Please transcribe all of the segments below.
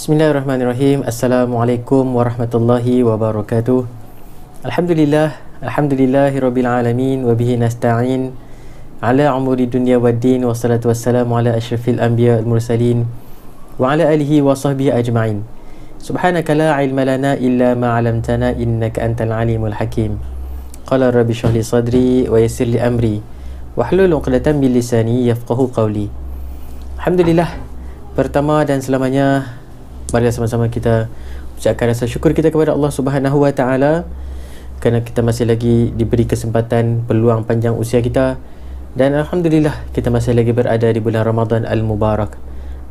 Bismillahirrahmanirrahim. Assalamualaikum warahmatullahi wabarakatuh. Alhamdulillahi rabbil alamin wa bihi nasta'in ala umuri dunya waddin, wassalatu wassalamu ala asyrafil anbiya wal mursalin wa ala alihi wa sahbihi ajma'in. Subhanaka la ilma lana illa ma 'allamtana innaka antal alimul hakim. Qala rabbi shrah li sadri wa yassir li amri wahlul 'uqdatam min lisani yafqahu qawli. Alhamdulillah, pertama dan selamanya mari sama-sama kita ucapkan rasa syukur kita kepada Allah Subhanahu Wa Taala kerana kita masih lagi diberi kesempatan, peluang panjang usia kita, dan alhamdulillah kita masih lagi berada di bulan Ramadan Al-Mubarak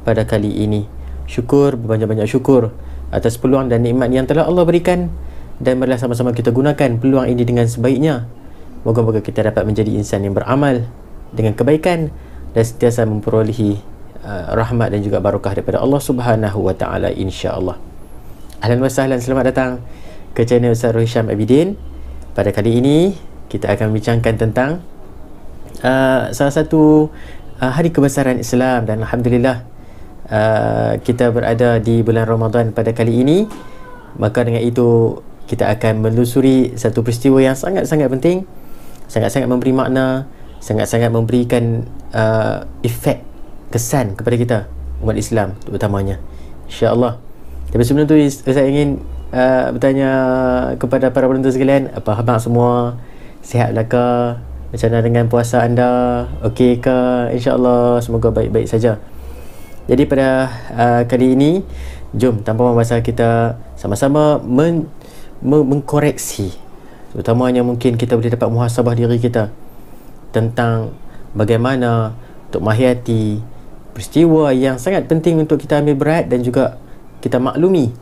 pada kali ini. Syukur, berbanyak-banyak syukur atas peluang dan nikmat yang telah Allah berikan, dan marilah sama-sama kita gunakan peluang ini dengan sebaiknya. Moga-moga kita dapat menjadi insan yang beramal dengan kebaikan dan sentiasa memperolehi rahmat dan juga barakah daripada Allah Subhanahu Wa Taala, insya-Allah. Ahlan wa sahlan, selamat datang ke channel Ustaz Rohisham Abidin. Pada kali ini kita akan membincangkan tentang salah satu hari kebesaran Islam, dan alhamdulillah kita berada di bulan Ramadan pada kali ini. Maka dengan itu kita akan menelusuri satu peristiwa yang sangat-sangat penting, sangat-sangat memberi makna, sangat-sangat memberikan efek, kesan kepada kita umat Islam terutamanya, insya-Allah. Tapi sebelum tu saya ingin bertanya kepada para penonton sekalian, apa khabar semua? Sihat belaka? Macam mana dengan puasa anda? Okey ke? Insya-Allah semoga baik-baik saja. Jadi pada kali ini, jom tanpa membahas, kita sama-sama mengkoreksi, terutamanya mungkin kita boleh dapat muhasabah diri kita tentang bagaimana untuk menghayati peristiwa yang sangat penting untuk kita ambil berat dan juga kita maklumi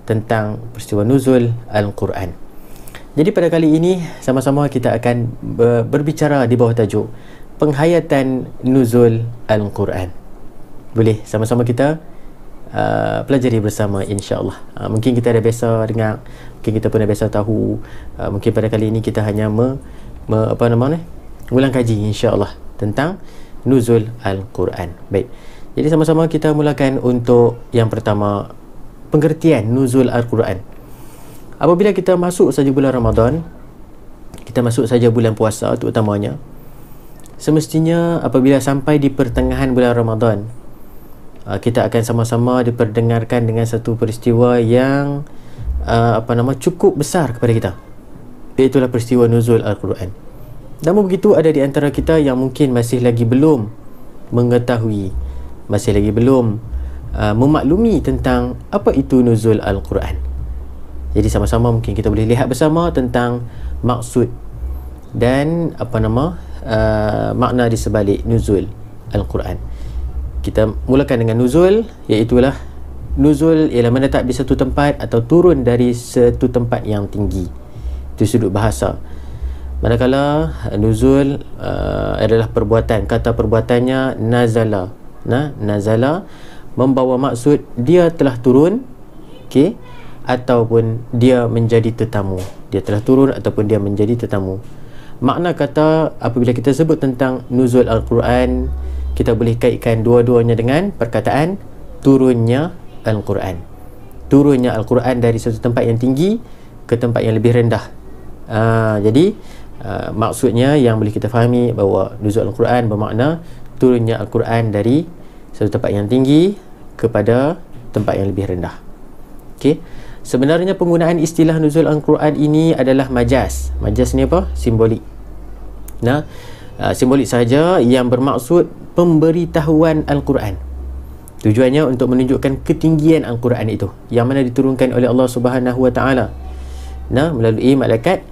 tentang peristiwa nuzul Al-Quran. Jadi pada kali ini sama-sama kita akan berbicara di bawah tajuk penghayatan nuzul Al-Quran. Boleh sama-sama kita pelajari bersama, insya-Allah. Mungkin kita dah biasa dengar, mungkin kita pun dah biasa tahu, mungkin pada kali ini kita hanya ulang kaji, insya-Allah, tentang nuzul Al-Quran. Baik, jadi sama-sama kita mulakan untuk yang pertama, pengertian nuzul Al-Quran. Apabila kita masuk saja bulan Ramadan, kita masuk saja bulan puasa terutamanya, semestinya apabila sampai di pertengahan bulan Ramadan, kita akan sama-sama diperdengarkan dengan satu peristiwa yang cukup besar kepada kita, iaitulah peristiwa nuzul Al-Quran. Namun begitu, ada di antara kita yang mungkin masih lagi belum mengetahui, masih lagi belum memaklumi tentang apa itu nuzul Al-Quran. Jadi sama-sama mungkin kita boleh lihat bersama tentang maksud dan makna di sebalik nuzul Al-Quran. Kita mulakan dengan nuzul, iaitulah nuzul ialah menetap di satu tempat atau turun dari satu tempat yang tinggi. Itu sudut bahasa. Manakala nuzul adalah perbuatan, kata perbuatannya nazala. Nazala membawa maksud dia telah turun, okey, ataupun dia menjadi tetamu. Dia telah turun ataupun dia menjadi tetamu. Makna kata apabila kita sebut tentang nuzul Al-Quran, kita boleh kaitkan dua-duanya dengan perkataan turunnya Al-Quran. Turunnya Al-Quran dari satu tempat yang tinggi ke tempat yang lebih rendah. Jadi maksudnya yang boleh kita fahami bahawa nuzul Al-Quran bermakna turunnya Al-Quran dari satu tempat yang tinggi kepada tempat yang lebih rendah. Okey. Sebenarnya penggunaan istilah nuzul Al-Quran ini adalah majaz. Majaz ni apa? Simbolik. Simbolik saja yang bermaksud pemberitahuan Al-Quran. Tujuannya untuk menunjukkan ketinggian Al-Quran itu yang mana diturunkan oleh Allah Subhanahu Wa Taala melalui malaikat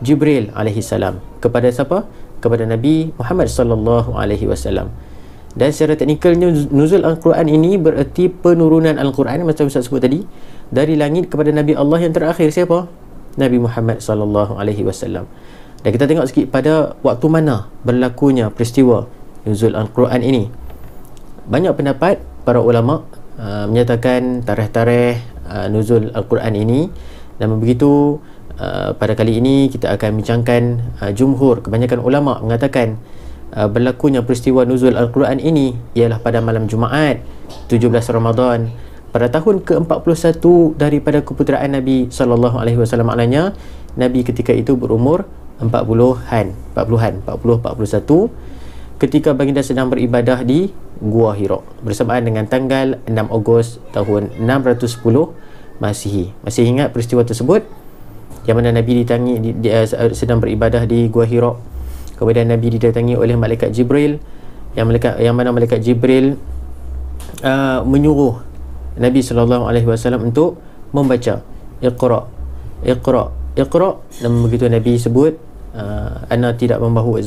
Jibril alaihi salam kepada siapa? Kepada Nabi Muhammad sallallahu alaihi wasallam. Dan secara teknikalnya nuzul Al-Quran ini bererti penurunan Al-Quran, macam Ustaz sebut tadi, dari langit kepada Nabi Allah yang terakhir, siapa? Nabi Muhammad sallallahu alaihi wasallam. Dan kita tengok sikit pada waktu mana berlakunya peristiwa nuzul Al-Quran ini. Banyak pendapat para ulama menyatakan tarikh-tarikh nuzul Al-Quran ini. Namun begitu, pada kali ini kita akan bincangkan jumhur, kebanyakan ulama mengatakan berlakunya peristiwa nuzul Al-Quran ini ialah pada malam Jumaat 17 Ramadan pada tahun ke-41 daripada keputeraan Nabi sallallahu alaihi wasallam, maknanya Nabi ketika itu berumur 40-an, 41 ketika baginda sedang beribadah di Gua Hira bersamaan dengan tanggal 6 Ogos tahun 610 Masihi. Masih ingat peristiwa tersebut yang mana Nabi sedang beribadah di Gua Hira. Kemudian Nabi didatangi oleh malaikat Jibril, yang mana malaikat Jibril menyuruh Nabi SAW untuk membaca Iqra, Iqra, Iqra. Dan begitu Nabi sebut ana tidak membahu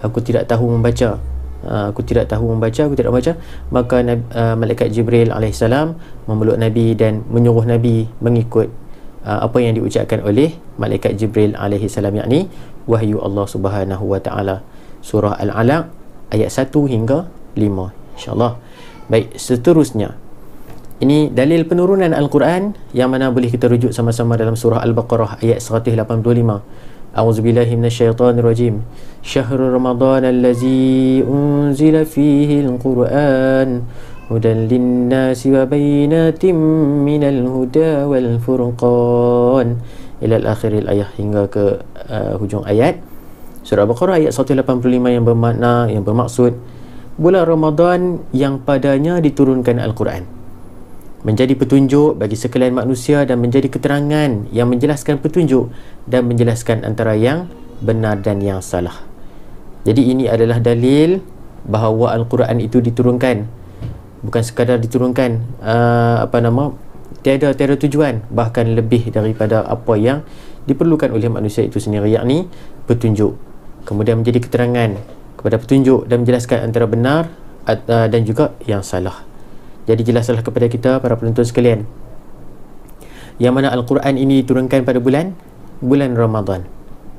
aku tidak tahu membaca, aku tidak membaca, maka malaikat Jibril alaihissalam memeluk Nabi dan menyuruh Nabi mengikut apa yang diucapkan oleh malaikat Jibril alaihissalam, yakni wahyu Allah Subhanahu wa taala. Surah Al-Alaq ayat 1 hingga 5, insya-Allah. Baik, seterusnya ini dalil penurunan Al-Quran yang mana boleh kita rujuk sama-sama dalam surah Al-Baqarah ayat 185. A'udzubillahi minasyaitonirrajim. Syahrul Ramadan allazi unzila fihi al-Quran hudan linnasi wa bayyinatin minal huda wal furqan ila al-akhiril ayat, hingga ke hujung ayat. Surah Al-Baqarah ayat 185 yang bermaksud bulan Ramadan yang padanya diturunkan Al-Quran, menjadi petunjuk bagi sekalian manusia dan menjadi keterangan yang menjelaskan petunjuk dan menjelaskan antara yang benar dan yang salah. Jadi ini adalah dalil bahawa Al-Quran itu diturunkan, bukan sekadar diturunkan tiada tujuan, bahkan lebih daripada apa yang diperlukan oleh manusia itu sendiri, yakni petunjuk, kemudian menjadi keterangan kepada petunjuk dan menjelaskan antara benar dan juga yang salah. Jadi jelaslah kepada kita para penonton sekalian, yang mana Al-Quran ini diturunkan pada bulan Ramadan.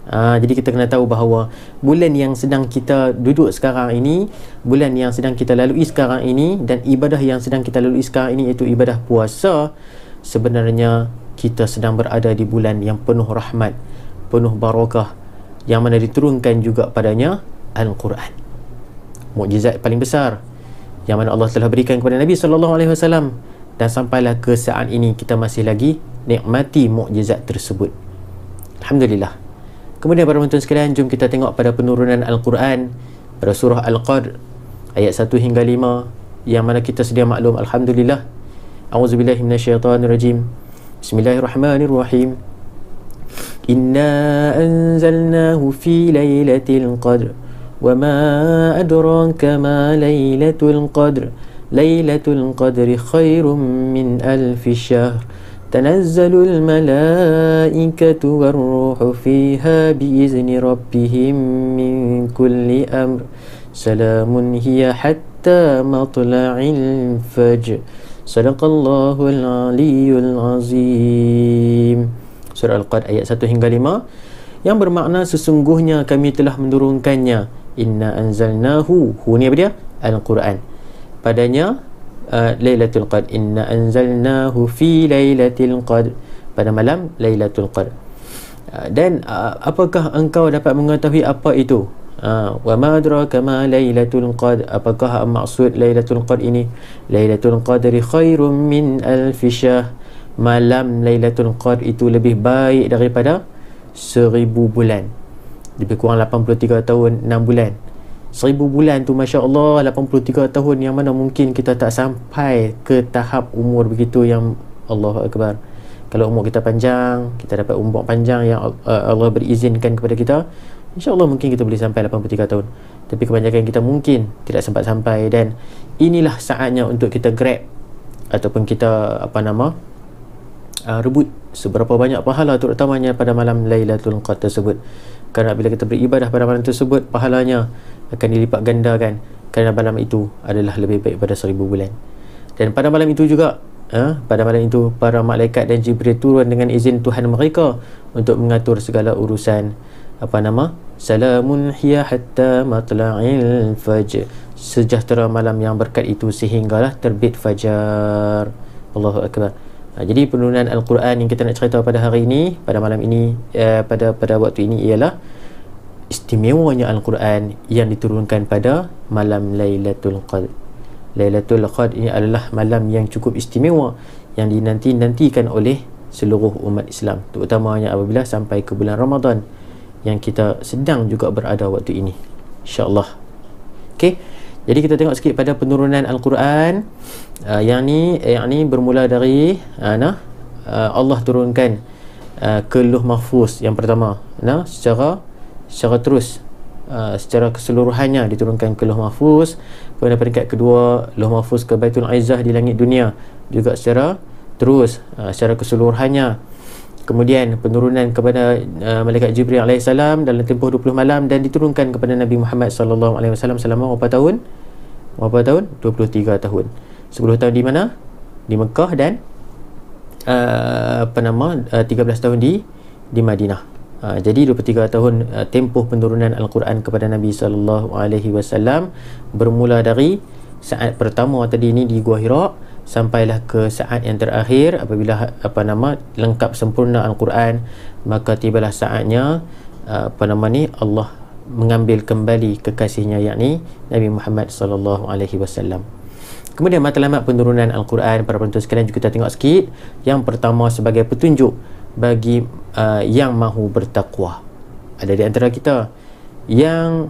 Jadi kita kena tahu bahawa bulan yang sedang kita duduk sekarang ini, bulan yang sedang kita lalui sekarang ini, dan ibadah yang sedang kita lalui sekarang ini, iaitu ibadah puasa, sebenarnya kita sedang berada di bulan yang penuh rahmat, penuh barakah, yang mana diturunkan juga padanya Al-Quran, mukjizat paling besar yang mana Allah telah berikan kepada Nabi SAW, dan sampailah ke saat ini kita masih lagi nikmati mukjizat tersebut. Alhamdulillah. Kemudian para penonton sekalian, jom kita tengok pada penurunan Al-Quran pada surah Al-Qadr ayat 1 hingga 5, yang mana kita sedia maklum, alhamdulillah. A'udzubillahi minasyaitonirrajim. Bismillahirrahmanirrahim. Inna anzalnahu fi lailatul qadr وما أدراك ما ليلة القدر ليلة القدر خير من ألف شهر تنزل الملائكة والروح فيها بإذن ربهم من كل أمر سلام هي حتى مطلع الفجر صدق الله العلي العظيم. Surah Al-Qadr ayat 1 hingga 5, yang bermakna sesungguhnya kami telah menurunkannya. Inna anzalnahu, hu ni apa dia? Al-Quran. Padanya Lailatul Qadr. Inna anzalnahu fi Lailatul Qadr, pada malam Lailatul Qadr. Dan apakah engkau dapat mengetahui apa itu? Wa ma adraka ma Lailatul Qadr, apakah maksud Lailatul Qadr ini? Lailatul Qadri khairum min alfi syahr, malam Lailatul Qadr itu lebih baik daripada 1000 bulan, lebih kurang 83 tahun 6 bulan. 1000 bulan tu Masya Allah, 83 tahun, yang mana mungkin kita tak sampai ke tahap umur begitu yang Allahu Akbar. Kalau umur kita panjang, kita dapat umur panjang yang Allah berizinkan kepada kita, InsyaAllah mungkin kita boleh sampai 83 tahun. Tapi kebanyakan kita mungkin tidak sempat sampai, dan inilah saatnya untuk kita grab ataupun kita rebut seberapa banyak pahala, terutamanya pada malam Lailatul Qadr tersebut. Kerana bila kita beribadah pada malam tersebut, pahalanya akan dilipat gandakan, kerana malam itu adalah lebih baik pada 1000 bulan. Dan pada malam itu juga, pada malam itu para malaikat dan Jibril turun dengan izin Tuhan mereka untuk mengatur segala urusan. Salamun hiya hatta matla'il fajr, sejahtera malam yang berkat itu sehinggalah terbit fajar. Allahu Akbar. Jadi penurunan Al-Quran yang kita nak cerita pada hari ini, pada malam ini, pada waktu ini, ialah istimewanya Al-Quran yang diturunkan pada malam Lailatul Qadr. Lailatul Qadr ini adalah malam yang cukup istimewa, yang dinanti-nantikan oleh seluruh umat Islam, terutamanya apabila sampai ke bulan Ramadan yang kita sedang juga berada waktu ini, insya-Allah. Okey, jadi kita tengok sikit pada penurunan Al-Quran. Yang ni bermula dari Allah turunkan ke Lauh Mahfuz yang pertama, secara terus, secara keseluruhannya diturunkan ke Lauh Mahfuz. Kemudian peringkat kedua, Lauh Mahfuz ke Baitul Izzah di langit dunia, juga secara terus, secara keseluruhannya. Kemudian penurunan kepada malaikat Jibril alaihissalam dalam tempoh 20 malam, dan diturunkan kepada Nabi Muhammad sallallahu alaihi wasallam selama berapa tahun? 23 tahun. 10 tahun di mana? Di Mekah, dan 13 tahun di Madinah. Jadi 23 tahun tempoh penurunan Al-Quran kepada Nabi sallallahu alaihi wasallam, bermula dari saat pertama tadi ni di Gua Hira, sampailah ke saat yang terakhir apabila lengkap sempurna Al-Quran. Maka tibalah saatnya Allah mengambil kembali kekasihnya, yakni Nabi Muhammad sallallahu alaihi wasallam. Kemudian matlamat penurunan Al-Quran, para penonton sekalian, juga kita tengok sikit. Yang pertama, sebagai petunjuk bagi yang mahu bertakwa. Ada di antara kita yang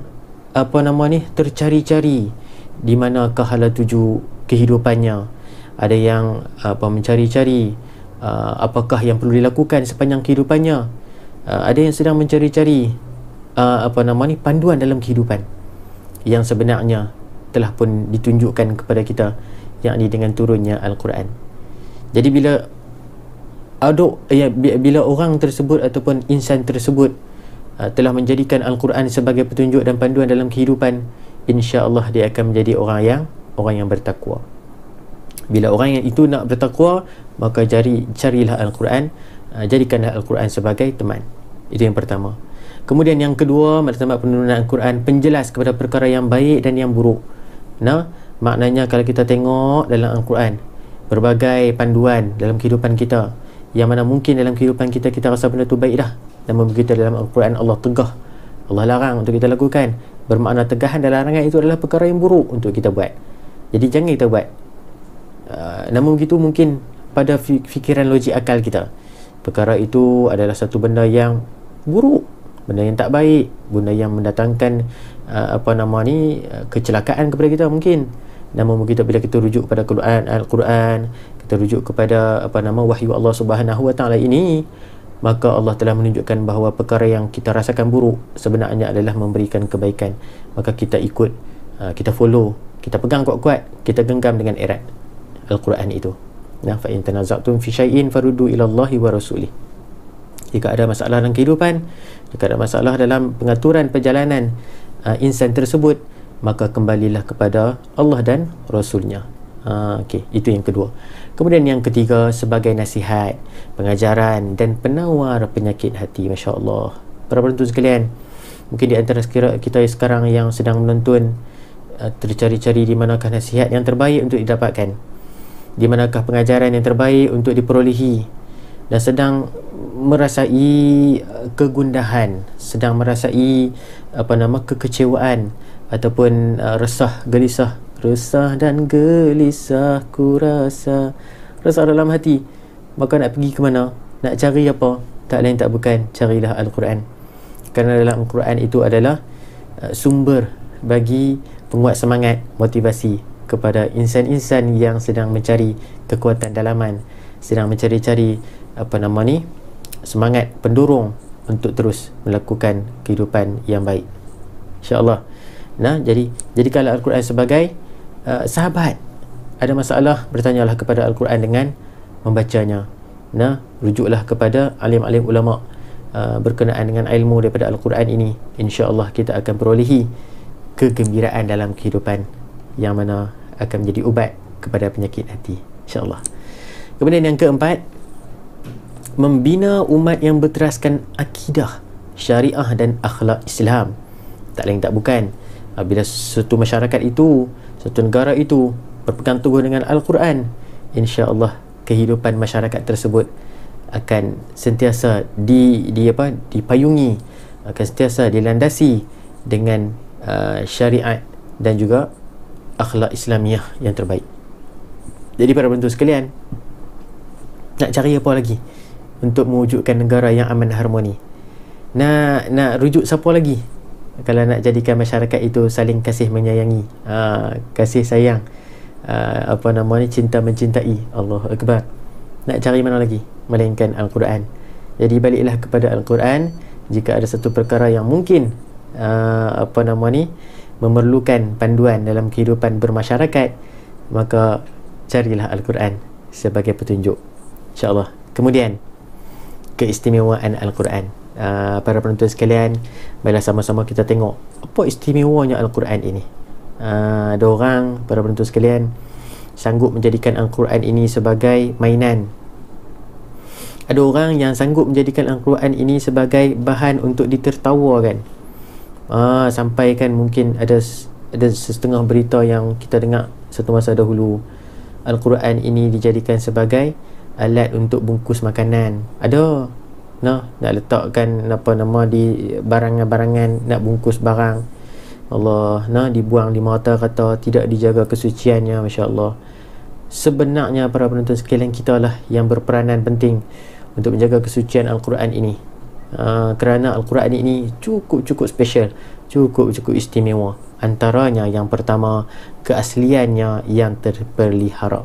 tercari-cari di manakah hala tuju kehidupannya. Ada yang mencari-cari apakah yang perlu dilakukan sepanjang kehidupannya. Ada yang sedang mencari-cari panduan dalam kehidupan yang sebenarnya telah pun ditunjukkan kepada kita, yakni dengan turunnya Al-Quran. Jadi bila orang tersebut ataupun insan tersebut telah menjadikan Al-Quran sebagai petunjuk dan panduan dalam kehidupan, insya-Allah dia akan menjadi orang yang bertakwa. Bila orang yang itu nak bertakwa, maka carilah Al-Quran, jadikanlah Al-Quran sebagai teman. Itu yang pertama. Kemudian yang kedua, matlamat penurunan Al-Quran, penjelas kepada perkara yang baik dan yang buruk. Maknanya kalau kita tengok dalam Al-Quran berbagai panduan dalam kehidupan kita, yang mana mungkin dalam kehidupan kita rasa benda tu baik dah, namun begitu dalam Al-Quran Allah tegah, Allah larang untuk kita lakukan. Bermakna tegahan dan larangan itu adalah perkara yang buruk untuk kita buat. Jadi jangan kita buat. Namun begitu mungkin pada fikiran logik akal kita, perkara itu adalah satu benda yang buruk, benda yang tak baik, benda yang mendatangkan kecelakaan kepada kita mungkin. Namun begitu bila kita rujuk kepada Al-Quran, kita rujuk kepada wahyu Allah Subhanahu Wa Taala ini, maka Allah telah menunjukkan bahawa perkara yang kita rasakan buruk sebenarnya adalah memberikan kebaikan. Maka kita ikut, kita follow, kita pegang kuat-kuat, kita genggam dengan erat Al-Quran itu. Fa in tanaza'tum fi syai'in faruddu ila Allahi wa rasulih. Jika ada masalah dalam kehidupan, jika ada masalah dalam pengaturan perjalanan insan tersebut, maka kembalilah kepada Allah dan Rasulnya. Okey, itu yang kedua. Kemudian yang ketiga, sebagai nasihat, pengajaran dan penawar penyakit hati. Masya Allah. Para penonton sekalian, mungkin di antara kita sekarang yang sedang menonton tercari-cari di manakah nasihat yang terbaik untuk didapatkan, di manakah pengajaran yang terbaik untuk diperolehi, dan sedang merasai kegundahan, sedang merasai kekecewaan ataupun resah dan gelisah ku rasa dalam hati, maka nak pergi ke mana, nak cari apa? Tak lain tak bukan, carilah Al-Quran. Kerana dalam Al-Quran itu adalah sumber bagi penguat semangat, motivasi kepada insan-insan yang sedang mencari kekuatan dalaman, sedang mencari-cari semangat pendorong untuk terus melakukan kehidupan yang baik, insya-Allah. Jadi kalau Al-Quran sebagai sahabat, ada masalah, bertanyalah kepada Al-Quran dengan membacanya. Rujuklah kepada alim-alim ulama berkenaan dengan ilmu daripada Al-Quran ini. InsyaAllah kita akan perolehi kegembiraan dalam kehidupan, yang mana akan menjadi ubat kepada penyakit hati, insyaAllah. Kemudian yang keempat, membina umat yang berteraskan akidah, syariah dan akhlak Islam. Tak lain tak bukan, bila satu masyarakat itu, satu negara itu berpegang teguh dengan Al-Quran, insya-Allah kehidupan masyarakat tersebut akan sentiasa dipayungi, akan sentiasa dilandasi dengan syariat dan juga akhlak Islamiah yang terbaik. Jadi para penonton sekalian, nak cari apa lagi untuk mewujudkan negara yang aman dan harmoni? Nak rujuk siapa lagi kalau nak jadikan masyarakat itu saling kasih menyayangi, kasih sayang, cinta mencintai. Allahu Akbar. Nak cari mana lagi melainkan Al-Quran. Jadi baliklah kepada Al-Quran. Jika ada satu perkara yang mungkin memerlukan panduan dalam kehidupan bermasyarakat, maka carilah Al-Quran sebagai petunjuk, insya-Allah. Kemudian keistimewaan Al-Quran. Para penonton sekalian, marilah sama-sama kita tengok apa istimewanya Al-Quran ini. Ada orang, para penonton sekalian, sanggup menjadikan Al-Quran ini sebagai mainan. Ada orang yang sanggup menjadikan Al-Quran ini sebagai bahan untuk ditertawakan. Sampai kan mungkin ada setengah berita yang kita dengar satu masa dahulu, Al-Quran ini dijadikan sebagai alat untuk bungkus makanan. Ada nak letakkan di barangan-barangan, nak bungkus barang. Allah, dibuang di mata kata, tidak dijaga kesuciannya. Masya Allah. Sebenarnya para penonton sekalian, kita lah yang berperanan penting untuk menjaga kesucian Al-Quran ini. Kerana Al-Quran ini cukup special, cukup istimewa. Antaranya yang pertama, keasliannya yang terpelihara.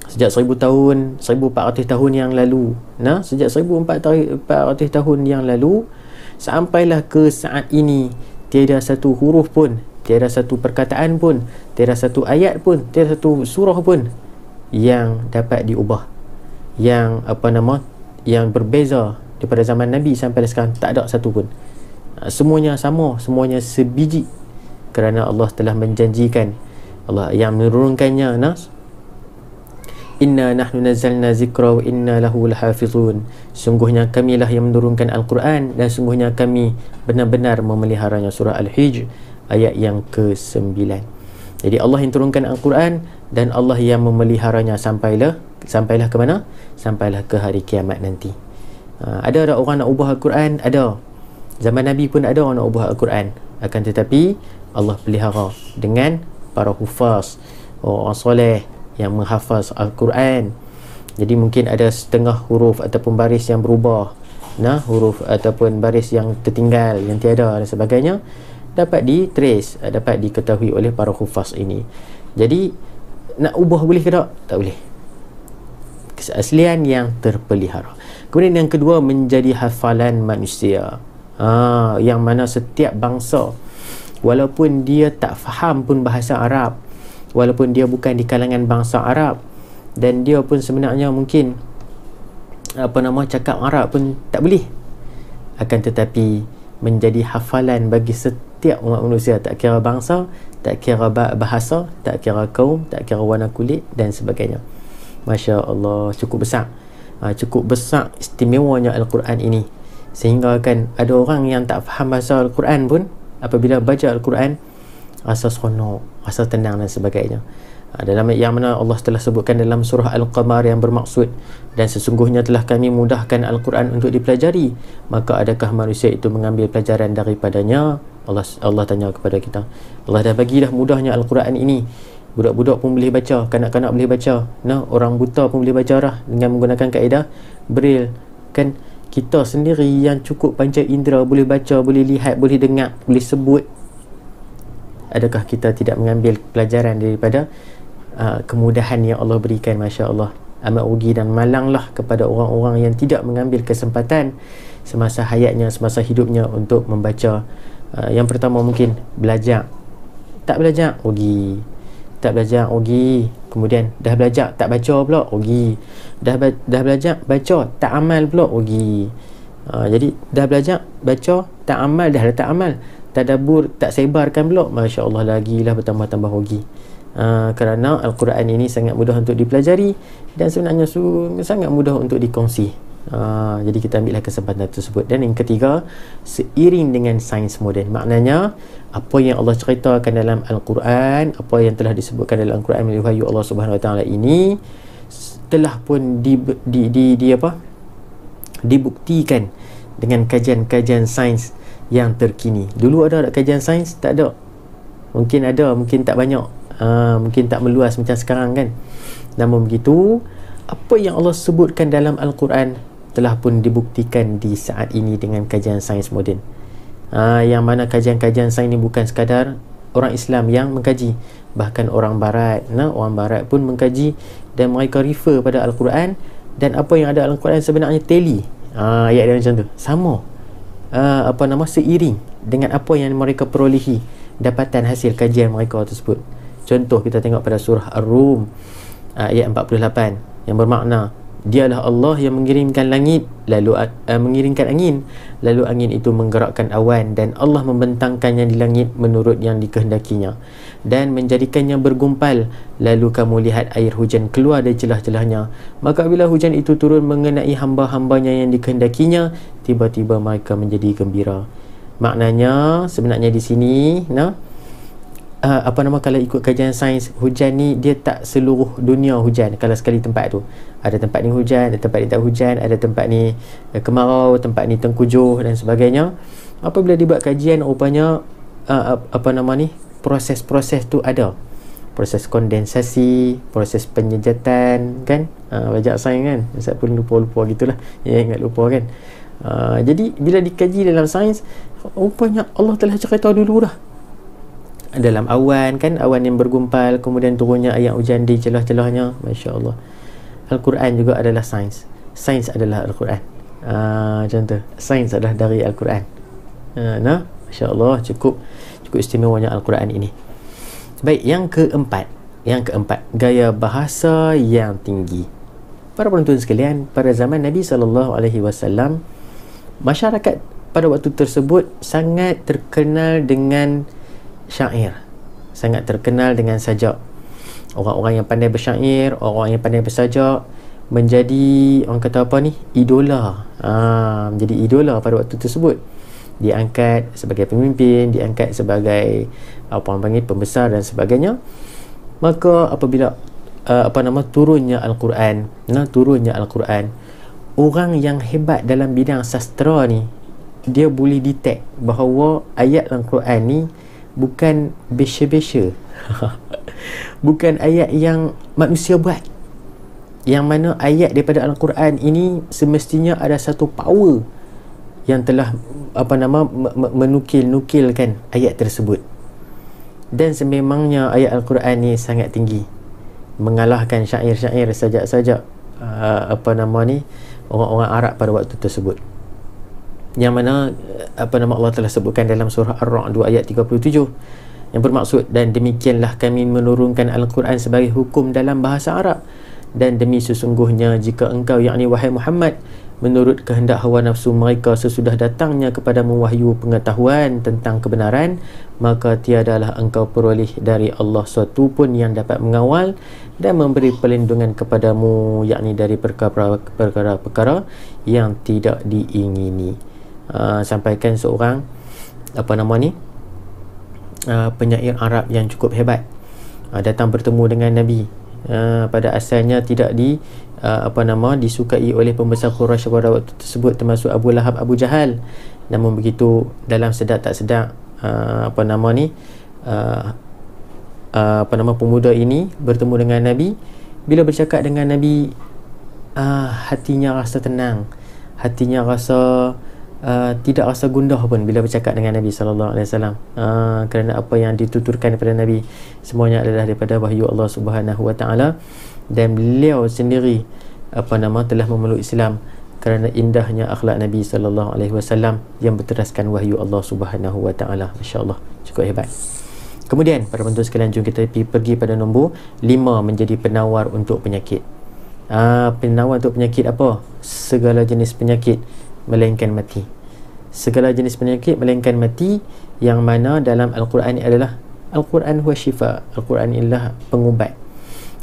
Sejak 1400 tahun yang lalu, sejak 1400 tahun yang lalu sampailah ke saat ini, tiada satu huruf pun, tiada satu perkataan pun, tiada satu ayat pun, tiada satu surah pun yang dapat diubah, yang yang berbeza daripada zaman Nabi sampai sekarang. Tak ada satu pun. Semuanya sama, semuanya sebiji, kerana Allah telah menjanjikan, Allah yang menurunkannya, Inna nahnu nazzalna zikra wa inna lahu lahafizun. Sungguhnya kamilah yang menurunkan Al-Quran, dan sungguhnya kami benar-benar memeliharanya. Surah Al-Hijr ayat yang ke-9. Jadi Allah yang turunkan Al-Quran, dan Allah yang memeliharanya sampailah ke mana? Sampailah ke hari kiamat nanti. Ada orang nak ubah Al-Quran? Ada. Zaman Nabi pun ada orang nak ubah Al-Quran. Akan tetapi Allah pelihara dengan para hufaz, orang soleh yang menghafaz Al-Quran. Jadi mungkin ada setengah huruf ataupun baris yang berubah, huruf ataupun baris yang tertinggal, yang tiada dan sebagainya, dapat di-trace, dapat diketahui oleh para hufaz ini. Jadi nak ubah boleh ke tak? Tak boleh. Keaslian yang terpelihara. Kemudian yang kedua, menjadi hafalan manusia. Yang mana setiap bangsa, walaupun dia tak faham pun bahasa Arab, walaupun dia bukan di kalangan bangsa Arab, dan dia pun sebenarnya mungkin cakap Arab pun tak boleh, akan tetapi menjadi hafalan bagi setiap umat manusia, tak kira bangsa, tak kira bahasa, tak kira kaum, tak kira warna kulit dan sebagainya. Masya Allah, cukup besar istimewanya Al-Quran ini, sehingga kan ada orang yang tak faham bahasa Al-Quran pun, apabila baca Al-Quran rasa seronok, rasa tenang dan sebagainya. Dalam yang mana Allah telah sebutkan dalam surah Al-Qamar yang bermaksud, dan sesungguhnya telah kami mudahkan Al-Quran untuk dipelajari, maka adakah manusia itu mengambil pelajaran daripadanya? Allah tanya kepada kita. Allah dah bagilah mudahnya Al-Quran ini. Budak-budak pun boleh baca, kanak-kanak boleh baca, orang buta pun boleh baca dah, dengan menggunakan kaedah Braille. Kan kita sendiri yang cukup panca indera boleh baca, boleh lihat, boleh dengar, boleh sebut. Adakah kita tidak mengambil pelajaran daripada kemudahan yang Allah berikan? Masya Allah, amat rugi dan malanglah kepada orang-orang yang tidak mengambil kesempatan semasa hayatnya, semasa hidupnya untuk membaca. Yang pertama mungkin belajar, tak belajar rugi, tak belajar rugi. Kemudian dah belajar tak baca pula rugi, dah belajar baca tak amal pula rugi. Jadi dah belajar baca tak amal, dah tak amal, tadabbur tak sebarkan pula, Masya Allah, lagilah bertambah-tambah rugi. Kerana Al-Quran ini sangat mudah untuk dipelajari, dan sebenarnya sangat mudah untuk dikongsi. Jadi kita ambillah kesempatan tersebut. Dan yang ketiga, seiring dengan sains moden, maknanya apa yang Allah ceritakan dalam Al-Quran, apa yang telah disebutkan dalam Al-Quran melalui wahyu Allah Subhanahu Wa Taala ini telah pun dibuktikan dengan kajian-kajian sains yang terkini. Dulu ada kajian sains? Tak ada. Mungkin ada, mungkin tak banyak. Mungkin tak meluas macam sekarang kan. Namun begitu, apa yang Allah sebutkan dalam Al-Quran telah pun dibuktikan di saat ini dengan kajian sains moden. Yang mana kajian-kajian sains ini bukan sekadar orang Islam yang mengkaji, bahkan orang Barat, orang Barat pun mengkaji dan mereka refer pada Al-Quran, dan apa yang ada Al-Quran sebenarnya tally, ayat dia macam tu, sama seiring dengan apa yang mereka perolehi dapatan hasil kajian mereka tersebut. Contoh kita tengok pada surah Ar-Rum ayat 48 yang bermakna, dialah Allah yang mengirimkan langit lalu mengirimkan angin, lalu angin itu menggerakkan awan, dan Allah membentangkannya di langit menurut yang dikehendakinya, dan menjadikannya bergumpal, lalu kamu lihat air hujan keluar dari celah-celahnya, maka bila hujan itu turun mengenai hamba-hambanya yang dikehendakinya, tiba-tiba mereka menjadi gembira. Maknanya sebenarnya di sini kalau ikut kajian sains, hujan ni dia tak seluruh dunia hujan. Kalau sekali tempat tu, ada tempat ni hujan, ada tempat ni tak hujan, ada tempat ni kemarau, tempat ni tengkujuh dan sebagainya. Apabila dibuat kajian, rupanya proses-proses tu ada, proses kondensasi, proses penyejatan kan. Belajar sains kan, saya pun lupa gitulah, ingat lupa kan. Jadi bila dikaji dalam sains, rupanya Allah telah cerita dulu dah dalam awan kan, awan yang bergumpal, kemudian turunnya air hujan di celah-celahnya. Masya Allah, Al-Quran juga adalah sains. Sains adalah Al-Quran. Macam tu, sains adalah dari Al-Quran. Masya Allah, cukup istimewanya Al-Quran ini. Baik, yang keempat, gaya bahasa yang tinggi. Para penonton sekalian, pada zaman Nabi SAW, masyarakat pada waktu tersebut sangat terkenal dengan syair, sangat terkenal dengan sajak. Orang-orang yang pandai bersyair, orang yang pandai bersajak menjadi, orang kata apa ni, idola. Menjadi idola pada waktu tersebut. Diangkat sebagai pemimpin, diangkat sebagai pembesar dan sebagainya. Maka apabila turunnya Al-Quran, orang yang hebat dalam bidang sastra ni, dia boleh detect bahawa ayat Al-Quran ni bukan besya-besya bukan ayat yang manusia buat, yang mana ayat daripada Al-Quran ini semestinya ada satu power yang telah menukilkan ayat tersebut. Dan sememangnya ayat Al-Quran ni sangat tinggi, mengalahkan syair-syair, sajak-sajak orang-orang Arab pada waktu tersebut, yang mana Allah telah sebutkan dalam surah Ar-Ra'd 2 ayat 37, yang bermaksud, dan demikianlah kami menurunkan Al-Quran sebagai hukum dalam bahasa Arab, dan demi sesungguhnya jika engkau, yakni wahai Muhammad, menurut kehendak hawa nafsu mereka sesudah datangnya kepadamu wahyu pengetahuan tentang kebenaran, maka tiadalah engkau peroleh dari Allah suatu pun yang dapat mengawal dan memberi perlindungan kepadamu, yakni dari perkara-perkara yang tidak diingini. Sampaikan seorang penyair Arab yang cukup hebat, datang bertemu dengan Nabi. Pada asalnya tidak disukai oleh pembesar Quraisy pada waktu tersebut, termasuk Abu Lahab, Abu Jahal. Namun begitu, dalam sedar tak sedar pemuda ini bertemu dengan Nabi. Bila bercakap dengan Nabi, hatinya rasa tenang, hatinya rasa tidak rasa gundah pun bila bercakap dengan Nabi SAW, kerana apa yang dituturkan kepada Nabi semuanya adalah daripada wahyu Allah Subhanahu Wa Taala, dan beliau sendiri telah memeluk Islam kerana indahnya akhlak Nabi SAW yang berteraskan wahyu Allah Subhanahu Wa Taala. Masya-Allah, cukup hebat. Kemudian para penonton sekalian, jom kita pergi pada nombor 5, menjadi penawar untuk penyakit. Penawar untuk penyakit apa? Segala jenis penyakit melainkan mati. Segala jenis penyakit melainkan mati, yang mana dalam Al-Quran adalah Al-Quran huwa syifa, Al-Quran ialah pengubat.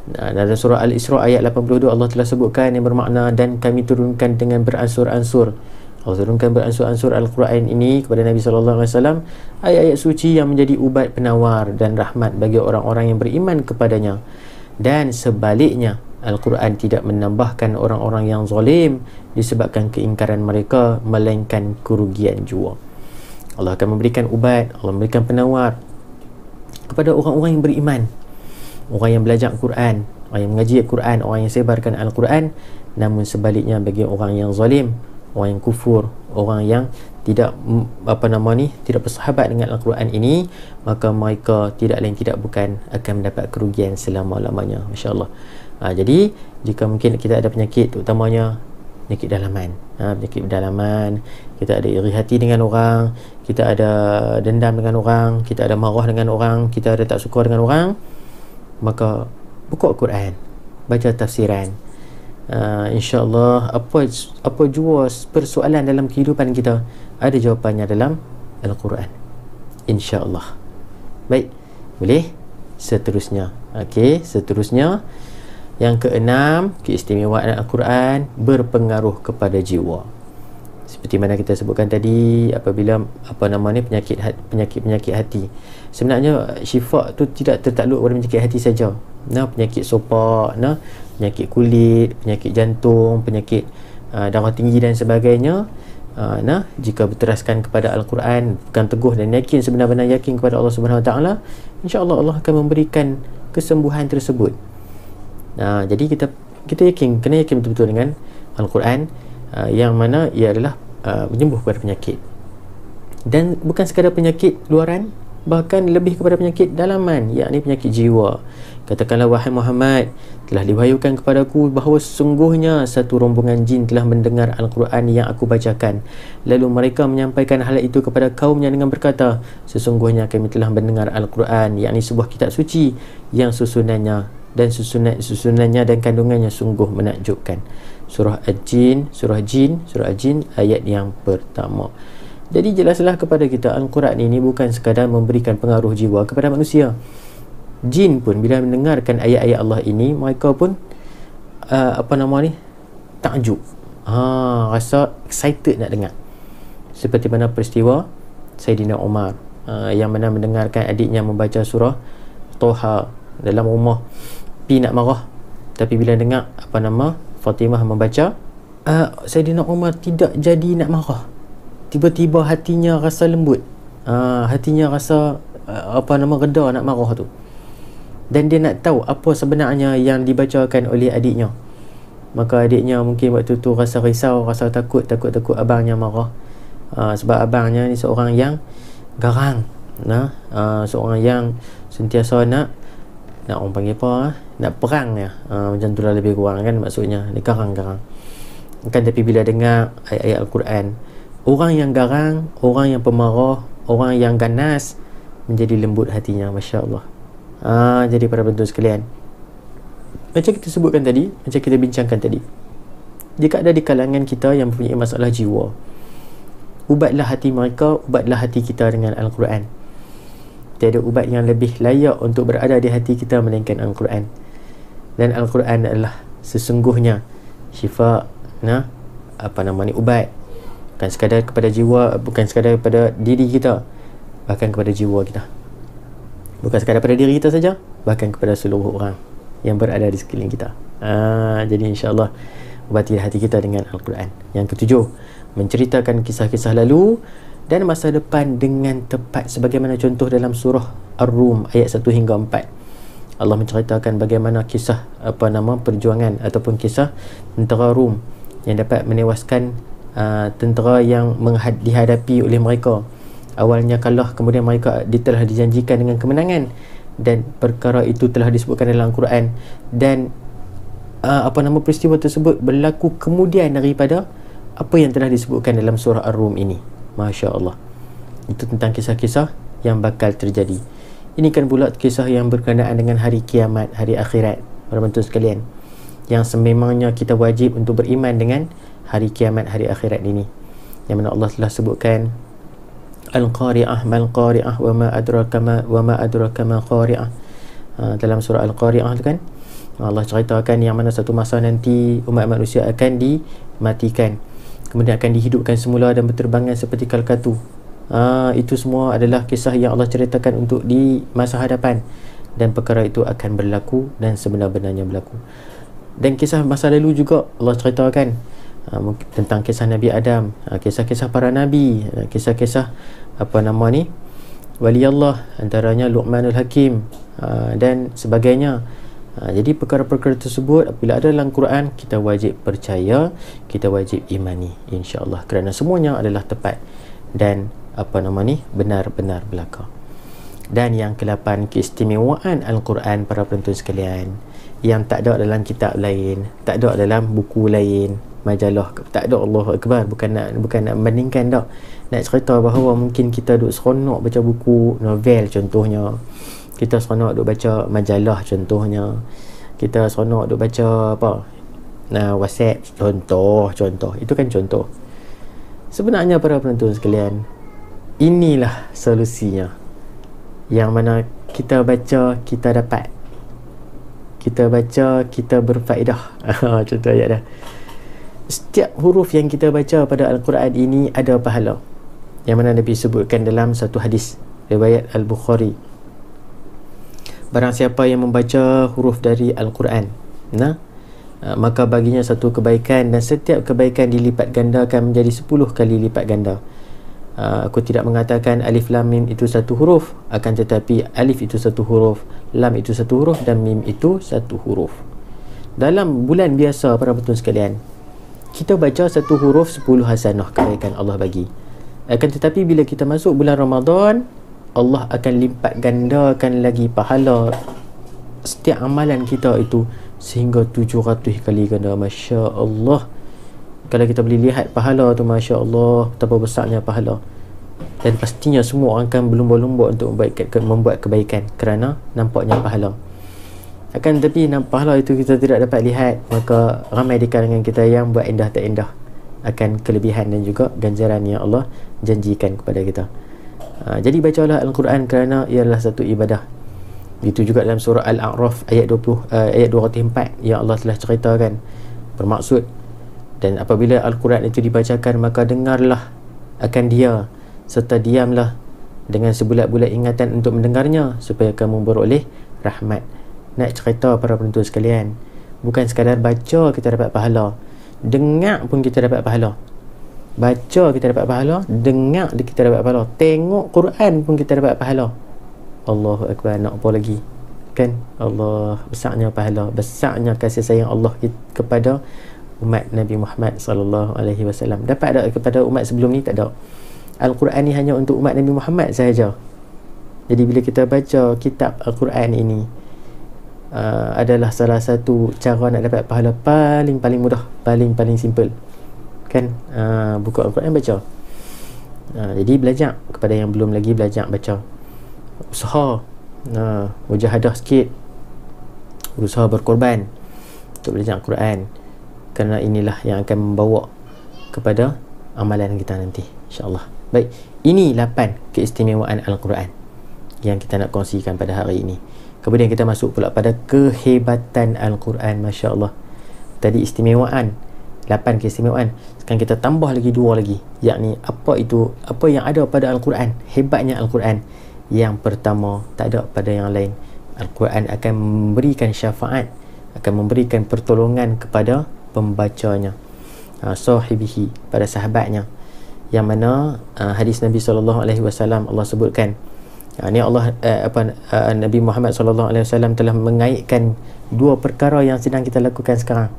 Dalam surah Al-Isra ayat 82 Allah telah sebutkan yang bermakna, dan kami turunkan dengan beransur-ansur. Allah turunkan beransur-ansur Al-Quran ini kepada Nabi SAW, ayat-ayat suci yang menjadi ubat, penawar dan rahmat bagi orang-orang yang beriman kepadanya. Dan sebaliknya, Al-Quran tidak menambahkan orang-orang yang zalim disebabkan keingkaran mereka, melainkan kerugian jua. Allah akan memberikan ubat, Allah memberikan penawar kepada orang-orang yang beriman. orang yang belajar Al-Quran, orang yang mengaji Al-Quran, orang yang sebarkan Al-Quran. Namun sebaliknya bagi orang yang zalim, orang yang kufur, orang yang tidak tidak bersahabat dengan Al-Quran ini, maka mereka tidak lain tidak bukan akan mendapat kerugian selama-lamanya. Masya-Allah. Jadi jika mungkin kita ada penyakit, terutamanya penyakit dalaman, penyakit dalaman, kita ada iri hati dengan orang, kita ada dendam dengan orang, kita ada marah dengan orang, kita ada tak suka dengan orang, maka buka Al-Quran, baca tafsiran. InsyaAllah apa jua persoalan dalam kehidupan kita, ada jawapannya dalam Al-Quran, InsyaAllah. Baik, boleh seterusnya. Okey, seterusnya yang keenam, keistimewaan Al-Quran berpengaruh kepada jiwa. Seperti mana kita sebutkan tadi, apabila penyakit hati, sebenarnya syifa tu tidak tertakluk pada penyakit hati saja. Penyakit sopak, penyakit kulit, penyakit jantung, penyakit darah tinggi dan sebagainya, jika berteraskan kepada Al-Quran, bukan teguh dan yakin, sebenar-benar yakin kepada Allah Subhanahu Wa Taala, insya-Allah Allah akan memberikan kesembuhan tersebut. Jadi kita yakin, kena yakin betul-betul dengan Al-Quran, yang mana ia adalah menyembuh kepada penyakit, dan bukan sekadar penyakit luaran, bahkan lebih kepada penyakit dalaman, yakni penyakit jiwa. Katakanlah, wahai Muhammad, telah diwahyukan kepadaku bahawa sesungguhnya satu rombongan jin telah mendengar Al-Quran yang aku bacakan, lalu mereka menyampaikan hal itu kepada kaumnya dengan berkata, sesungguhnya kami telah mendengar Al-Quran, yakni sebuah kitab suci yang susunannya dan kandungannya sungguh menakjubkan. Surah Al-Jin, surah Jin ayat yang pertama. Jadi jelaslah kepada kita, Al-Quran ini bukan sekadar memberikan pengaruh jiwa kepada manusia. Jin pun bila mendengarkan ayat-ayat Allah ini, mereka pun takjub, rasa excited nak dengar. Seperti mana peristiwa Saidina Umar, yang mana mendengarkan adiknya membaca surah Toha dalam rumah, pi nak marah, tapi bila dengar Fatimah membaca, Saidina Umar tidak jadi nak marah. Tiba-tiba hatinya rasa lembut, hatinya rasa reda nak marah tu, dan dia nak tahu apa sebenarnya yang dibacakan oleh adiknya. Maka adiknya mungkin waktu tu rasa risau, rasa takut abangnya marah, sebab abangnya ni seorang yang garang, seorang yang sentiasa nak orang panggil apa, nak perang ya, macam tu lah lebih kurang kan maksudnya, dia garang-garang kan. Tapi bila dengar ayat-ayat Al-Quran, orang yang garang, orang yang pemarah, orang yang ganas menjadi lembut hatinya. Masya Allah. Jadi para penonton sekalian, macam kita sebutkan tadi, macam kita bincangkan tadi, jika ada di kalangan kita yang mempunyai masalah jiwa, ubatlah hati mereka, ubatlah hati kita dengan Al-Quran. Tiada ubat yang lebih layak untuk berada di hati kita melainkan Al-Quran. Dan Al-Quran adalah sesungguhnya syifa, ubat, bukan sekadar kepada jiwa, bukan sekadar kepada diri kita, bahkan kepada jiwa kita. Bukan sekadar pada diri kita saja, bahkan kepada seluruh orang yang berada di sekeliling kita. Jadi insya-Allah ubatilah hati kita dengan Al-Quran. Yang ketujuh, menceritakan kisah-kisah lalu dan masa depan dengan tepat, sebagaimana contoh dalam surah Ar-Rum ayat 1 hingga 4. Allah menceritakan bagaimana kisah perjuangan ataupun kisah tentera Rum yang dapat menewaskan tentera yang dihadapi oleh mereka. Awalnya kalah, kemudian mereka telah dijanjikan dengan kemenangan, dan perkara itu telah disebutkan dalam Al-Quran, dan peristiwa tersebut berlaku kemudian daripada apa yang telah disebutkan dalam surah Ar-Rum ini. Masya Allah. Itu tentang kisah-kisah yang bakal terjadi. Ini kan pula kisah yang berkenaan dengan hari kiamat, hari akhirat, para penonton sekalian, yang sememangnya kita wajib untuk beriman dengan hari kiamat, hari akhirat ini, yang mana Allah telah sebutkan Al-Qari'ah mal-Qari'ah wa ma adraka ma Qari'ah, dalam surah Al-Qari'ah tu kan Allah ceritakan yang mana satu masa nanti umat manusia akan dimatikan, kemudian akan dihidupkan semula dan berterbangan seperti kalkatu. Itu semua adalah kisah yang Allah ceritakan untuk di masa hadapan, dan perkara itu akan berlaku dan sebenar-benarnya berlaku. Dan kisah masa lalu juga Allah ceritakan tentang kisah Nabi Adam, kisah-kisah para Nabi, kisah-kisah wali Allah, antaranya Luqmanul Hakim, dan sebagainya. Jadi perkara-perkara tersebut apabila ada dalam Quran, kita wajib percaya, kita wajib imani, insya-Allah, kerana semuanya adalah tepat dan benar-benar berlaku. Dan yang ke-8, keistimewaan Al-Quran para penonton sekalian, yang tak ada dalam kitab lain, tak ada dalam buku lain, majalah, tak ada. Allahu Akbar. Bukan nak membandingkan tak. Nak cerita bahawa mungkin kita duk seronok baca buku novel contohnya, kita seronok duk baca majalah contohnya, kita seronok duk baca WhatsApp contoh. Itu kan contoh. Sebenarnya para penonton sekalian, inilah solusinya. Yang mana kita baca, kita dapat. Kita baca, kita berfaedah. Contoh ayat dah. Setiap huruf yang kita baca pada Al-Quran ini ada pahala. Yang mana Nabi sebutkan dalam satu hadis riwayat Al-Bukhari. Barang siapa yang membaca huruf dari Al-Quran, maka baginya satu kebaikan, dan setiap kebaikan dilipat gandakan menjadi 10 kali lipat ganda. Aku tidak mengatakan alif lam mim itu satu huruf, akan tetapi alif itu satu huruf, lam itu satu huruf, dan mim itu satu huruf. Dalam bulan biasa para penonton sekalian, kita baca satu huruf 10 hasanah kebaikan Allah bagi. Akan tetapi bila kita masuk bulan Ramadan, Allah akan lipat gandakan lagi pahala setiap amalan kita itu sehingga 700 kali ganda. Masya Allah. Kalau kita boleh lihat pahala tu, Masya Allah, betapa besarnya pahala. Dan pastinya semua orang akan berlumba-lumba untuk membuat kebaikan kerana nampaknya pahala. Akan tetapi pahala itu kita tidak dapat lihat, maka ramai di kalangan kita yang buat indah tak indah akan kelebihan dan juga ganjaran yang Allah janjikan kepada kita. Jadi bacalah Al-Quran kerana ia adalah satu ibadah. Itu juga dalam surah Al-A'raf ayat 204 yang Allah telah ceritakan, bermaksud, dan apabila Al-Quran itu dibacakan, maka dengarlah akan dia serta diamlah dengan sebulat-bulat ingatan untuk mendengarnya supaya kamu beroleh rahmat. Nak cerita para penonton sekalian, bukan sekadar baca kita dapat pahala, dengar pun kita dapat pahala. Baca kita dapat pahala, dengar kita dapat pahala, tengok Quran pun kita dapat pahala. Allahu Akbar. Nak apa lagi? Kan? Allah, besarnya pahala, besarnya kasih sayang Allah kepada umat Nabi Muhammad sallallahu alaihi wasallam. Dapat tak kepada umat sebelum ni? Tak ada. Al-Quran ni hanya untuk umat Nabi Muhammad sahaja. Jadi bila kita baca kitab Al-Quran ini, adalah salah satu cara nak dapat pahala paling mudah, paling simple. Kan? Buku Al-Quran baca. Jadi belajar. Kepada yang belum lagi belajar baca, usaha mujahadah sikit, berusaha berkorban untuk belajar Al-Quran, kerana inilah yang akan membawa kepada amalan kita nanti, insya-Allah. Baik, ini 8 keistimewaan Al-Quran yang kita nak kongsikan pada hari ini. Kemudian kita masuk pula pada kehebatan Al-Quran. Masya Allah. Tadi istimewaan, 8 keistimewaan. Sekarang kita tambah lagi 2 lagi, yakni apa yang ada pada Al-Quran, hebatnya Al-Quran. Yang pertama, tak ada pada yang lain. Al-Quran akan memberikan syafaat, akan memberikan pertolongan kepada pembacanya, sahibihi, pada sahabatnya. Yang mana hadis Nabi SAW Allah sebutkan, ini Allah Nabi Muhammad SAW telah mengaitkan 2 perkara yang sedang kita lakukan sekarang,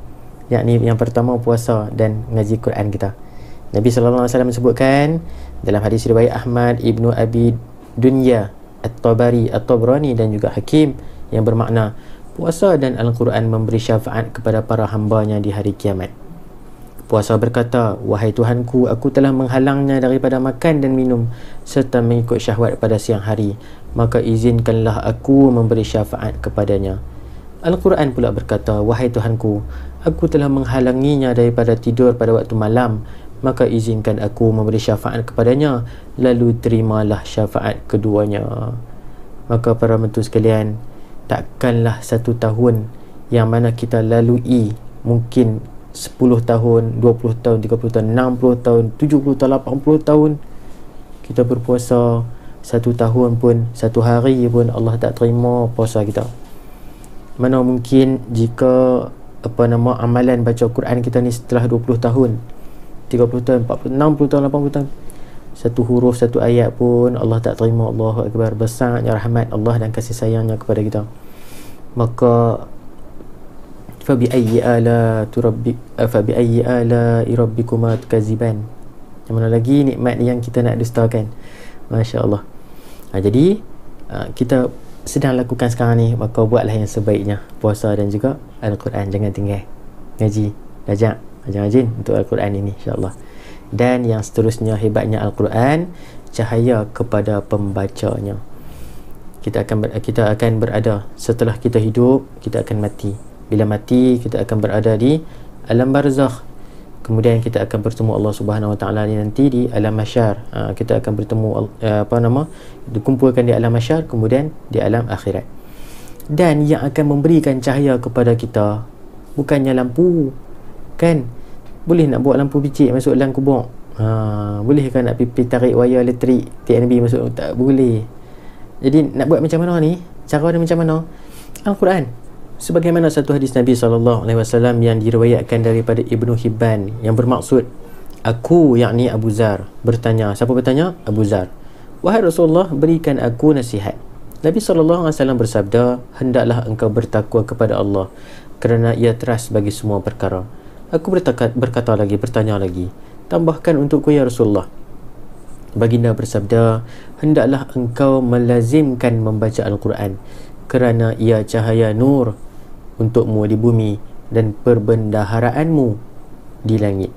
yakni yang pertama puasa dan ngaji Quran kita. Nabi SAW sebutkan dalam hadis riwayat Ahmad, Ibnu Abi Dunya, At-Tabari, At-Tabrani dan juga Hakim, yang bermakna puasa dan Al-Quran memberi syafaat kepada para hambanya di hari kiamat. Puasa berkata, wahai Tuhanku, aku telah menghalangnya daripada makan dan minum serta mengikut syahwat pada siang hari, maka izinkanlah aku memberi syafaat kepadanya. Al-Quran pula berkata, wahai Tuhanku, aku telah menghalanginya daripada tidur pada waktu malam, maka izinkan aku memberi syafaat kepadanya, lalu terimalah syafaat keduanya. Maka para mentu sekalian, takkanlah 1 tahun yang mana kita lalui, mungkin 10 tahun, 20 tahun, 30 tahun, 60 tahun, 70 tahun, 80 tahun kita berpuasa, 1 tahun pun, 1 hari pun Allah tak terima puasa kita. Mana mungkin jika amalan baca Quran kita ni setelah 20 tahun, 30 tahun, 40, 60 tahun, 80 tahun, satu huruf, satu ayat pun Allah tak terima. Allahu Akbar. Besarnya rahmat Allah dan kasih sayangnya kepada kita. Maka fa bi ayyi ala rabbikuma tukaziban. Yang mana lagi nikmat yang kita nak dustakan. Masya-Allah. Jadi kita sedang lakukan sekarang ni, maka buatlah yang sebaiknya, puasa dan juga Al-Quran. Jangan tinggal ngaji, belajar, rajin untuk Al-Quran ini, insya-Allah. Dan yang seterusnya, hebatnya Al-Quran, cahaya kepada pembacanya. Kita akan berada setelah kita hidup, kita akan mati. Bila mati, kita akan berada di alam barzakh. Kemudian kita akan bertemu Allah Subhanahu Wa Taala nanti di alam mahsyar. Kita akan bertemu dikumpulkan di alam mahsyar, kemudian di alam akhirat. Dan yang akan memberikan cahaya kepada kita bukannya lampu, kan? Boleh nak buat lampu bicik masuk dalam kubur? Boleh kan nak pergi tarik wayar elektrik TNB masuk? Tak boleh. Jadi nak buat macam mana ni? Cara dia macam mana? Al-Quran. Sebagaimana satu hadis Nabi SAW yang diriwayatkan daripada Ibnu Hibban, yang bermaksud, aku, yakni Abu Zar, bertanya. Siapa bertanya? Abu Zar. Wahai Rasulullah, berikan aku nasihat. Nabi SAW bersabda, hendaklah engkau bertakwa kepada Allah, kerana ia teras bagi semua perkara. Aku bertanya lagi, tambahkan untukku ya Rasulullah. Baginda bersabda, hendaklah engkau melazimkan membaca Al-Quran, kerana ia cahaya nur untukmu di bumi dan perbendaharaanmu di langit.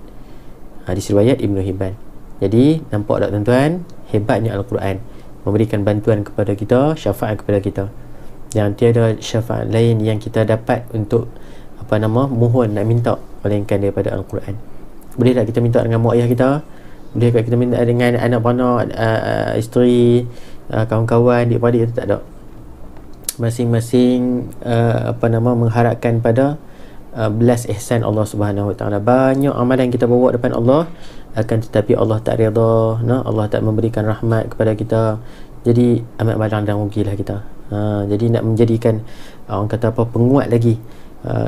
Hadis riwayat Ibnu Hibban. Jadi nampak tak tuan-tuan, hebatnya Al-Quran memberikan bantuan kepada kita, syafaat kepada kita. Yang tiada syafaat lain yang kita dapat untuk mohon, nak minta, melainkan daripada Al-Quran. Boleh tak kita minta dengan mak ayah kita? Boleh tak kita minta dengan anak-anak, isteri, kawan-kawan, adik-adik? Itu tak ada. Masing-masing mengharapkan pada belas ihsan Allah Subhanahu Wa Taala. Banyak amalan kita bawa depan Allah, akan tetapi Allah tak redha, Allah tak memberikan rahmat kepada kita. Jadi amat malang dan rugilah kita. Jadi nak menjadikan orang kata penguat lagi,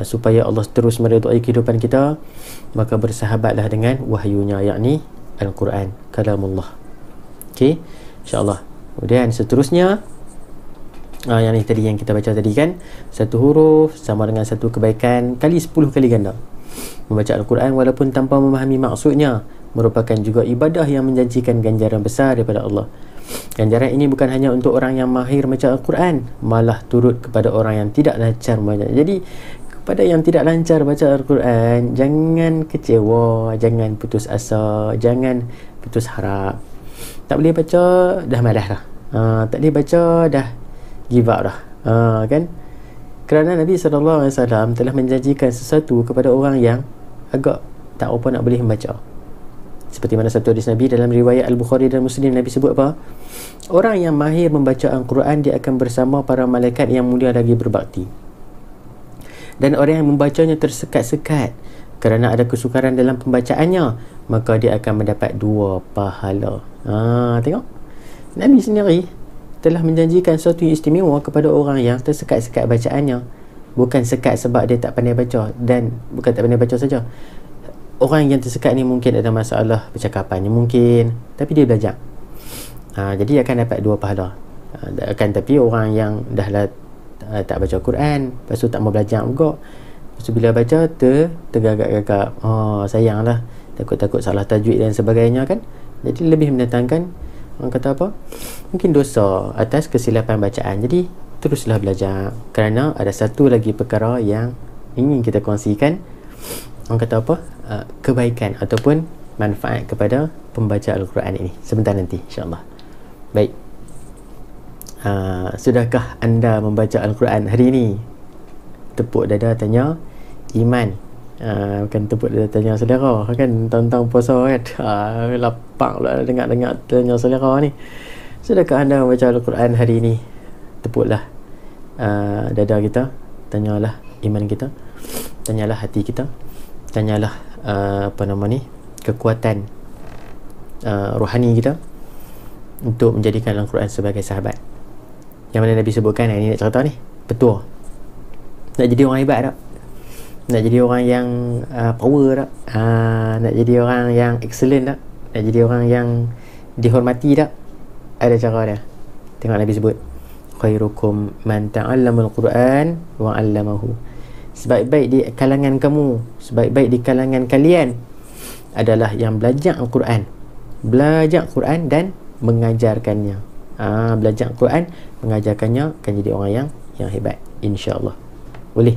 supaya Allah terus meredai kehidupan kita, maka bersahabatlah dengan wahyunya, yakni Al-Quran, kalamullah. Okey, insya-Allah. Kemudian seterusnya, yang ni tadi yang kita baca tadi kan, satu huruf sama dengan satu kebaikan kali 10 kali ganda. Membaca Al-Quran walaupun tanpa memahami maksudnya merupakan juga ibadah yang menjanjikan ganjaran besar daripada Allah. Ganjaran ini bukan hanya untuk orang yang mahir baca Al-Quran, malah turut kepada orang yang tidak lancar membaca. Jadi kepada yang tidak lancar baca Al-Quran, jangan kecewa, jangan putus asa, jangan putus harap. Tak boleh baca, dah malas dah. Tak boleh baca, dah give up dah. Kan? Kerana Nabi SAW telah menjanjikan sesuatu kepada orang yang agak tak apa nak boleh membaca. Seperti mana satu hadis Nabi dalam riwayat Al-Bukhari dan Muslim, Nabi sebut apa? Orang yang mahir membaca Al-Quran, dia akan bersama para malaikat yang mulia lagi berbakti. Dan orang yang membacanya tersekat-sekat kerana ada kesukaran dalam pembacaannya, maka dia akan mendapat 2 pahala. Tengok, Nabi sendiri telah menjanjikan sesuatu yang istimewa kepada orang yang tersekat-sekat bacaannya. Bukan sekat sebab dia tak pandai baca, dan bukan tak pandai baca saja. Orang yang tersekat ni mungkin ada masalah percakapannya mungkin, tapi dia belajar. Jadi akan dapat 2 pahala. Tapi orang yang dah lah tak baca Quran, lepas tu tak mau belajar juga, lepas tu bila baca tergagap-gagap, sayanglah, takut-takut salah tajwid dan sebagainya kan. Jadi lebih mendatangkan, orang kata apa, mungkin dosa atas kesilapan bacaan. Jadi teruslah belajar, kerana ada satu lagi perkara yang ingin kita kongsikan, orang kata apa, kebaikan ataupun manfaat kepada pembaca Al-Quran ini sebentar nanti, insyaAllah. Baik, sudahkah anda membaca Al-Quran hari ini? Tepuk dada tanya iman, bukan tepuk dada tanya selera kan, tahun-tahun puasa kan. Lapang pula dengar-dengar tanya selera ni. Sudahkah anda membaca Al-Quran hari ini? Tepuklah dada kita, tanyalah iman kita, tanyalah hati kita, tanyalah kekuatan rohani kita untuk menjadikan Al-Quran sebagai sahabat. Yang mana Nabi sebutkan, ini nak cerita ni, petua. Nak jadi orang hebat tak? Nak jadi orang yang power tak? Nak jadi orang yang excellent tak? Nak jadi orang yang dihormati tak? Ada cara dia. Tengok Nabi sebut, khairukum man ta'allamal Quran wa 'allamahu. Sebaik-baik di kalangan kamu, sebaik-baik di kalangan kalian adalah yang belajar Al-Quran. Belajar Quran dan mengajarkannya. Belajar Quran, mengajarkannya, akan jadi orang yang hebat, insya-Allah. Boleh.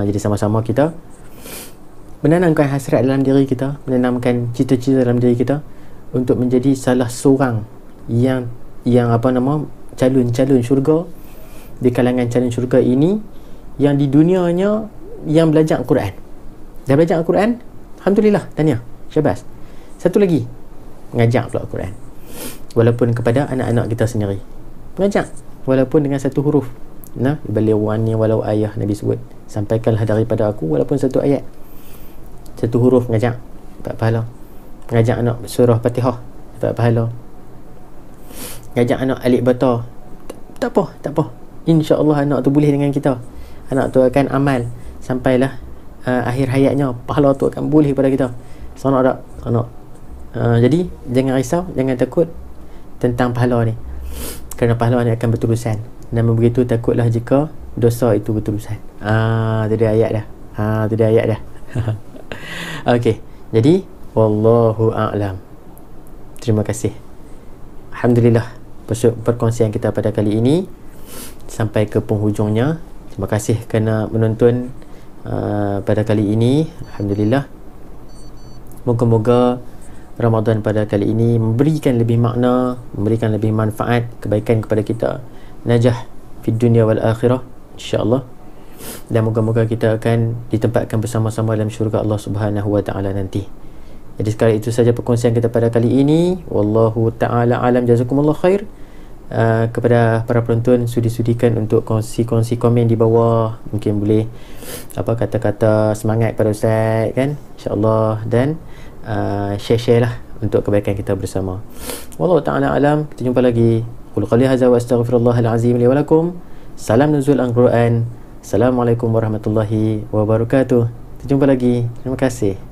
Jadi sama-sama kita menanamkan hasrat dalam diri kita, menanamkan cita-cita dalam diri kita untuk menjadi salah seorang yang calon-calon syurga, di kalangan calon syurga ini, yang di dunianya yang belajar Al-Quran. Dah belajar Al-Quran, alhamdulillah, tahniah, syabas. Satu lagi, mengajar pula Al-Quran, walaupun kepada anak-anak kita sendiri. Mengajar walaupun dengan satu huruf. Balighuanni walau ayah, Nabi sebut, sampaikanlah daripada aku walaupun satu ayat, satu huruf, mengajar, dapat pahala. Mengajar anak surah Fatihah, dapat pahala. Mengajar anak alif bata, tak apa, insya-Allah anak tu boleh dengan kita. Anak tu akan amal sampailah akhir hayatnya, pahala tu akan boleh pada kita. Seronok tak? Seronok. Jadi jangan risau, jangan takut tentang pahala ni, kerana pahala ni akan berterusan. Namun begitu takutlah jika dosa itu berterusan. Tu dia ayat dah. Okey, jadi wallahu a'lam. Terima kasih. Alhamdulillah, perkongsian kita pada kali ini sampai ke penghujungnya. Terima kasih kerana menonton pada kali ini. Alhamdulillah, moga-moga Ramadan pada kali ini memberikan lebih makna, memberikan lebih manfaat, kebaikan kepada kita. Najah fid dunya wal akhirah, insya-Allah. Dan moga-moga kita akan ditempatkan bersama-sama dalam syurga Allah Subhanahu wa taala nanti. Jadi sekali itu saja perkongsian kita pada kali ini. Wallahu taala alam, jazakumullah khair. Kepada para penonton, sudi-sudikan untuk kongsi komen di bawah. Mungkin boleh kata-kata semangat pada Ustaz, kan, insya-Allah, dan share lah untuk kebaikan kita bersama. Wallahu taala alam. Kita jumpa lagi. Qul qali hadza wa astaghfirullahal azim li wa lakum. Salam nuzul al-Quran. Assalamualaikum warahmatullahi wabarakatuh. Kita jumpa lagi. Terima kasih.